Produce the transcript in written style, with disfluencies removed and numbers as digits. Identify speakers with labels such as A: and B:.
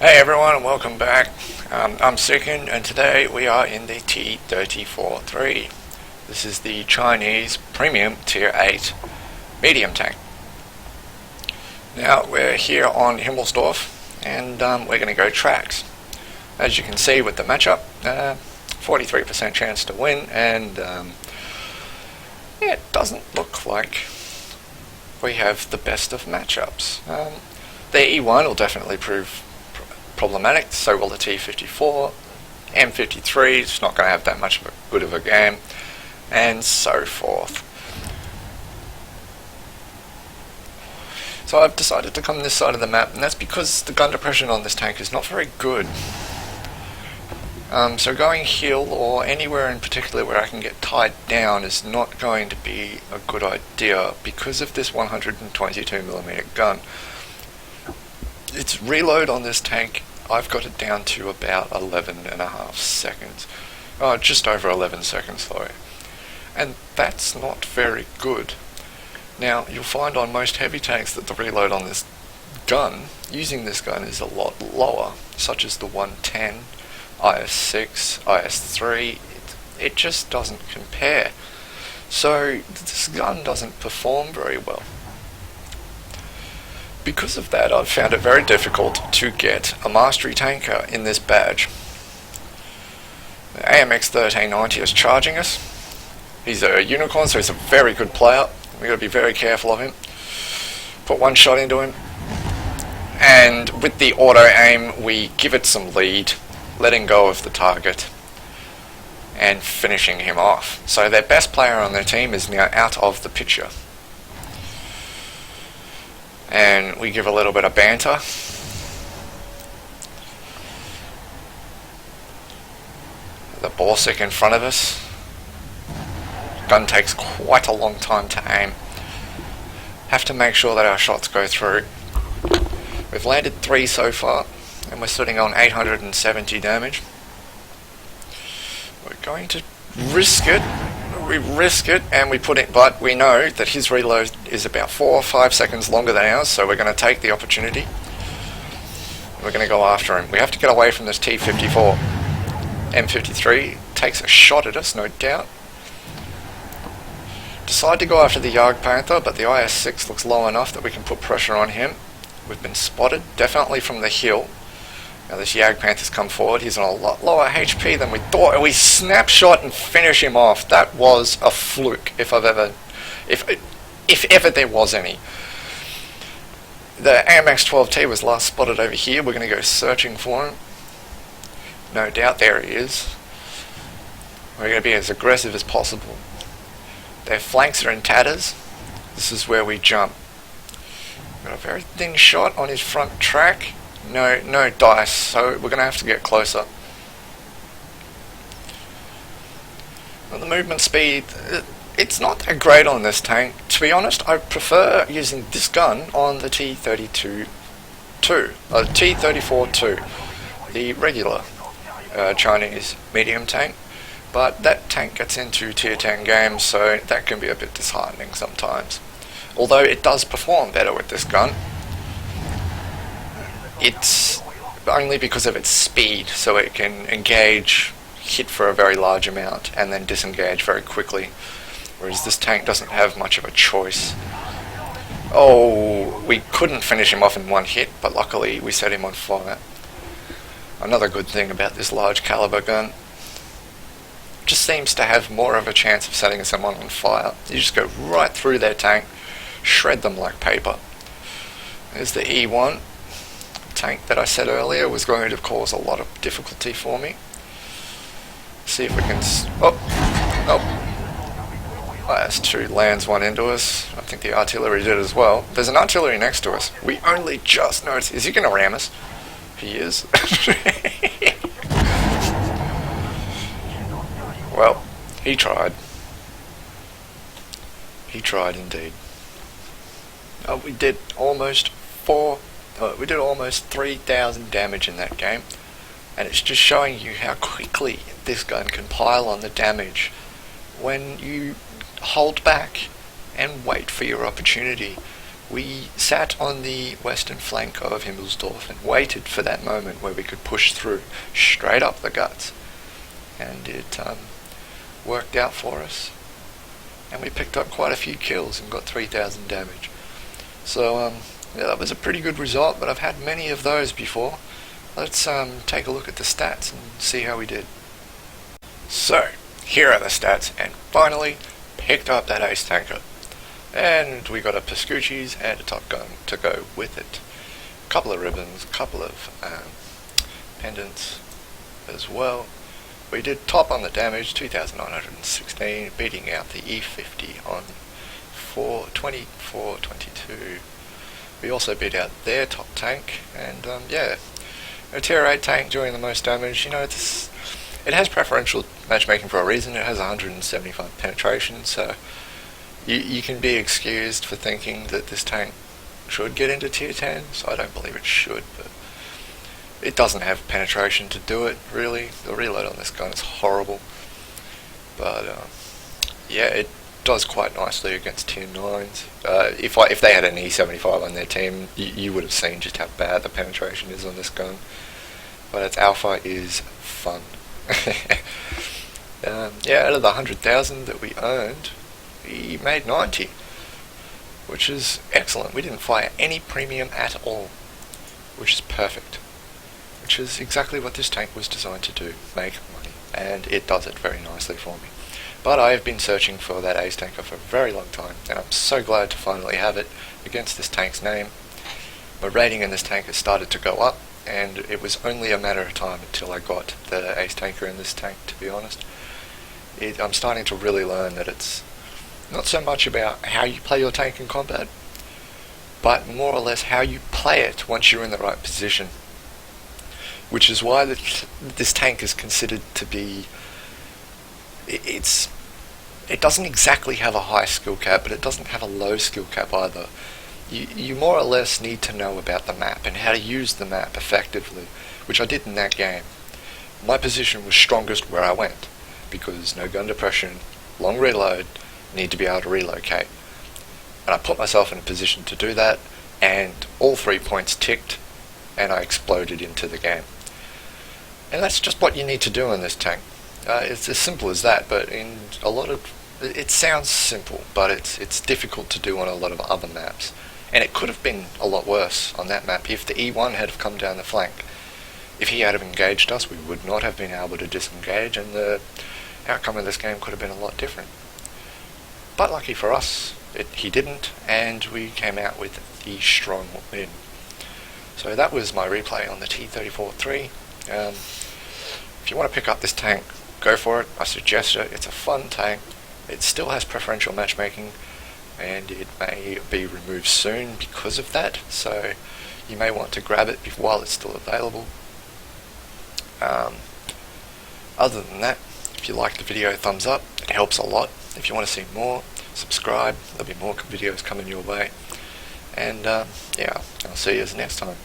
A: Hey everyone, and welcome back. I'm Sikin, and today we are in the T-34-3. This is the Chinese premium tier 8 medium tank. Now we're here on Himmelsdorf, and we're going to go tracks. As you can see with the matchup, 43% chance to win, and it doesn't look like we have the best of matchups. The E1 will definitely prove problematic, so will the T-54, M53 is not going to have that much of a good of a game, and so forth. So I've decided to come this side of the map, and that's because the gun depression on this tank is not very good. So going hill or anywhere in particular where I can get tied down is not going to be a good idea because of this 122mm gun. Its reload on this tank, I've got it down to about 11.5 seconds. Oh, just over 11 seconds, sorry. And that's not very good. Now, you'll find on most heavy tanks that the reload on this gun, using this gun, is a lot lower, such as the 110, IS-6, IS-3. It just doesn't compare. So, this gun doesn't perform very well. Because of that, I've found it very difficult to get a mastery tanker in this badge. The AMX 1390 is charging us. He's a unicorn, so he's a very good player. We've got to be very careful of him. Put one shot into him, and with the auto aim, we give it some lead, letting go of the target, and finishing him off. So their best player on their team is now out of the picture. And we give a little bit of banter. The Borsig in front of us. Gun takes quite a long time to aim. Have to make sure that our shots go through. We've landed 3 so far, and we're sitting on 870 damage. We're going to risk it. We risk it and we put it, but we know that his reload is about 4 or 5 seconds longer than ours, so we're going to take the opportunity. We're going to go after him. We have to get away from this T-54. M53 takes a shot at us, no doubt. Decide to go after the Jagdpanther, but the IS-6 looks low enough that we can put pressure on him. We've been spotted, definitely from the hill. Now this Jagdpanther's come forward. He's on a lot lower HP than we thought. We snapshot and finish him off. That was a fluke, if ever there was any. The AMX 12T was last spotted over here. We're going to go searching for him. No doubt there he is. We're going to be as aggressive as possible. Their flanks are in tatters. This is where we jump. Got a very thin shot on his front track. No dice, so we're going to have to get closer. Well, the movement speed, it's not that great on this tank. To be honest, I prefer using this gun on the T-34-2, the regular Chinese medium tank. But that tank gets into tier 10 games, so that can be a bit disheartening sometimes. Although it does perform better with this gun. It's only because of its speed, so it can engage, hit for a very large amount, and then disengage very quickly. Whereas this tank doesn't have much of a choice. Oh, we couldn't finish him off in one hit, but luckily we set him on fire. Another good thing about this large caliber gun, just seems to have more of a chance of setting someone on fire. You just go right through their tank, shred them like paper. There's the E1. Tank that I said earlier was going to cause a lot of difficulty for me. See if we can... IS-2 lands one into us. I think the artillery did as well. There's an artillery next to us. We only just noticed. Is he going to ram us? He is. Well, he tried. He tried indeed. We did almost 3,000 damage in that game, and it's just showing you how quickly this gun can pile on the damage when you hold back and wait for your opportunity. We sat on the western flank of Himmelsdorf and waited for that moment where we could push through straight up the guts, and it worked out for us, and we picked up quite a few kills and got 3,000 damage. So yeah, that was a pretty good result, but I've had many of those before. Let's take a look at the stats and see how we did. So, here are the stats, and finally picked up that ace tanker. And we got a Pascucci's and a Top Gun to go with it. A couple of ribbons, a couple of pendants as well. We did top on the damage, 2,916, beating out the E50 on 24-22. We also beat out their top tank, and yeah, a tier 8 tank doing the most damage. You know, it has preferential matchmaking for a reason. It has 175 penetration, so you can be excused for thinking that this tank should get into tier 10s. I don't believe it should, but it doesn't have penetration to do it, really. The reload on this gun is horrible, but yeah, it does quite nicely against tier 9s. If they had an E75 on their team, you would have seen just how bad the penetration is on this gun. But its alpha is fun. Yeah, out of the 100,000 that we earned, we made 90, which is excellent. We didn't fire any premium at all, which is perfect. Which is exactly what this tank was designed to do, make money, and it does it very nicely for me. But I have been searching for that ace tanker for a very long time, and I'm so glad to finally have it against this tank's name. My rating in this tank has started to go up, and it was only a matter of time until I got the ace tanker in this tank, to be honest. I'm starting to really learn that it's not so much about how you play your tank in combat, but more or less how you play it once you're in the right position. Which is why this tank is considered to be... It doesn't exactly have a high skill cap, but it doesn't have a low skill cap either. You more or less need to know about the map and how to use the map effectively, which I did in that game. My position was strongest where I went, because no gun depression, long reload, need to be able to relocate. And I put myself in a position to do that, and all 3 points ticked, and I exploded into the game. And that's just what you need to do in this tank. It's as simple as that, but in a lot of... It sounds simple, but it's difficult to do on a lot of other maps. And it could have been a lot worse on that map if the E1 had have come down the flank. If he had have engaged us, we would not have been able to disengage, and the outcome of this game could have been a lot different. But lucky for us, he didn't, and we came out with the strong win. So that was my replay on the T-34-3. If you want to pick up this tank, go for it. I suggest it. It's a fun tank. It still has preferential matchmaking, and it may be removed soon because of that, so you may want to grab it while it's still available. Other than that, if you liked the video, thumbs up. It helps a lot. If you want to see more, subscribe. There'll be more videos coming your way. And yeah, I'll see you next time.